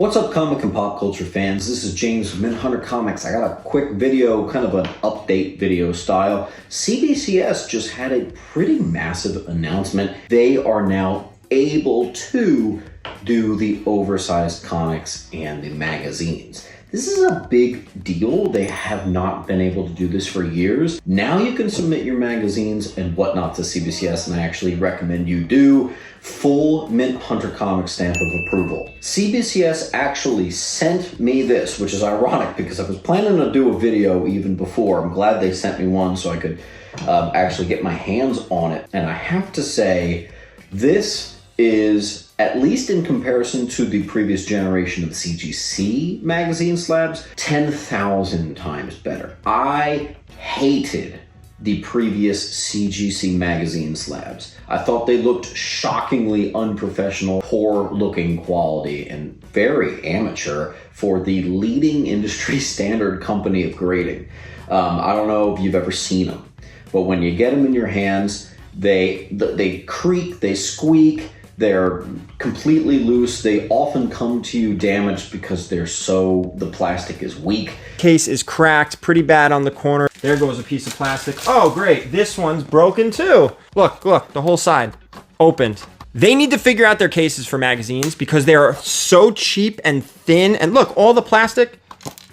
What's up, comic and pop culture fans? This is James from Hunter Comics. I got a quick video, kind of an update video style. CBCS just had a pretty massive announcement. They are now able to do the oversized comics and the magazines. This is a big deal. They have not been able to do this for years. Now you can submit your magazines and whatnot to CBCS, and I actually recommend you do. Full Mint Hunter Comics stamp of approval. CBCS actually sent me this, which is ironic because I was planning to do a video even before. I'm glad they sent me one so I could actually get my hands on it. And I have to say, this is, at least in comparison to the previous generation of CGC Magazine Slabs, 10,000 times better. I hated the previous CGC Magazine Slabs. I thought they looked shockingly unprofessional, poor looking quality, and very amateur for the leading industry standard company of grading. I don't know if you've ever seen them, but when you get them in your hands, they creak, they squeak, they're completely loose. They often come to you damaged because the plastic is weak. Case is cracked pretty bad on the corner. There goes a piece of plastic. Oh, great. This one's broken too. Look, the whole side opened. They need to figure out their cases for magazines because they are so cheap and thin. And look, all the plastic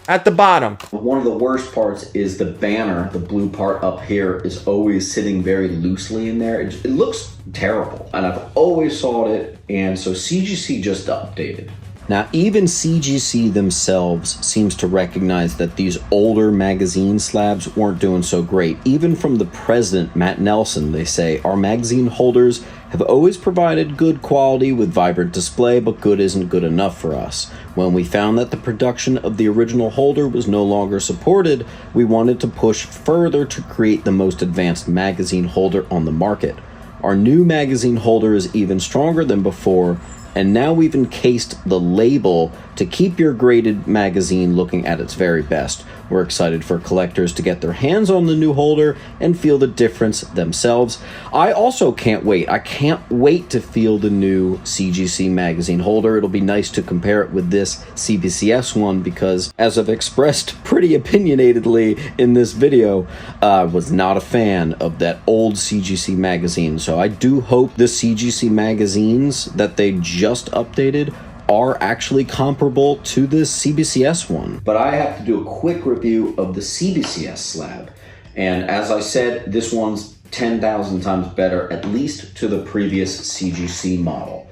at the bottom. One of the worst parts is the banner, the blue part up here, is always sitting very loosely in there. It looks terrible, and I've always saw it, and so CGC just updated. Now, even CGC themselves seems to recognize that these older magazine slabs weren't doing so great. Even from the president, Matt Nelson, they say, our magazine holders have always provided good quality with vibrant display, but good isn't good enough for us. When we found that the production of the original holder was no longer supported, we wanted to push further to create the most advanced magazine holder on the market. Our new magazine holder is even stronger than before, and now we've encased the label to keep your graded magazine looking at its very best. We're excited for collectors to get their hands on the new holder and feel the difference themselves. I also can't wait. I can't wait to feel the new CGC magazine holder. It'll be nice to compare it with this CBCS one because, as I've expressed pretty opinionatedly in this video, I was not a fan of that old CGC magazine. So I do hope the CGC magazines that they just updated are actually comparable to this CBCS one. But I have to do a quick review of the CBCS slab. And as I said, this one's 10,000 times better, at least to the previous CGC model.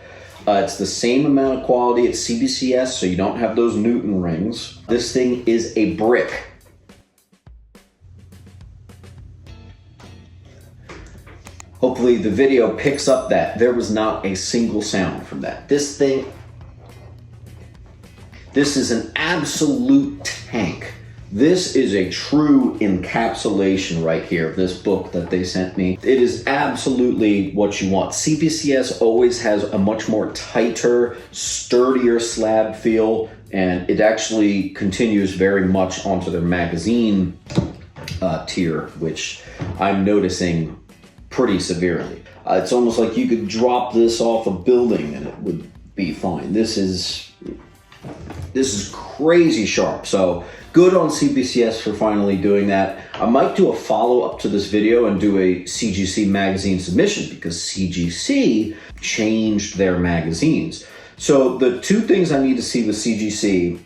It's the same amount of quality. It's CBCS, so you don't have those Newton rings. This thing is a brick. Hopefully the video picks up that there was not a single sound from that. This is an absolute tank. This is a true encapsulation right here of this book that they sent me. It is absolutely what you want. CBCS always has a much more tighter, sturdier slab feel, and it actually continues very much onto their magazine tier, which I'm noticing pretty severely. It's almost like you could drop this off a building and it would be fine. This is crazy sharp. So good on CBCS for finally doing that. I might do a follow-up to this video and do a CGC magazine submission because CGC changed their magazines. So the two things I need to see with CGC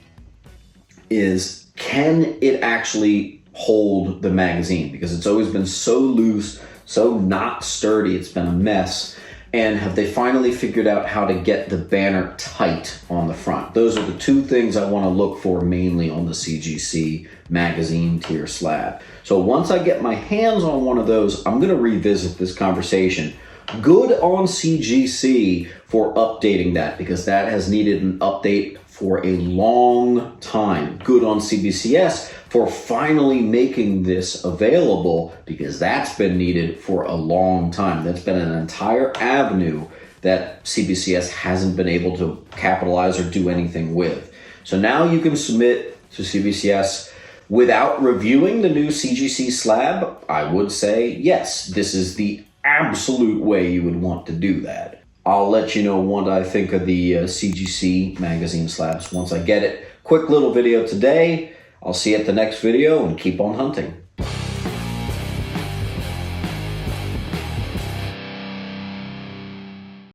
is, can it actually hold the magazine? Because it's always been so loose, so not sturdy, it's been a mess. And have they finally figured out how to get the banner tight on the front? Those are the two things I want to look for mainly on the CGC magazine tier slab. So once I get my hands on one of those, I'm going to revisit this conversation. Good on CGC for updating that, because that has needed an update for a long time. Good on CBCS for finally making this available, because that's been needed for a long time. That's been an entire avenue that CBCS hasn't been able to capitalize or do anything with. So now you can submit to CBCS without reviewing the new CGC slab. I would say, yes, this is the absolute way you would want to do that. I'll let you know what I think of the CGC Magazine Slabs once I get it. Quick little video today. I'll see you at the next video and keep on hunting.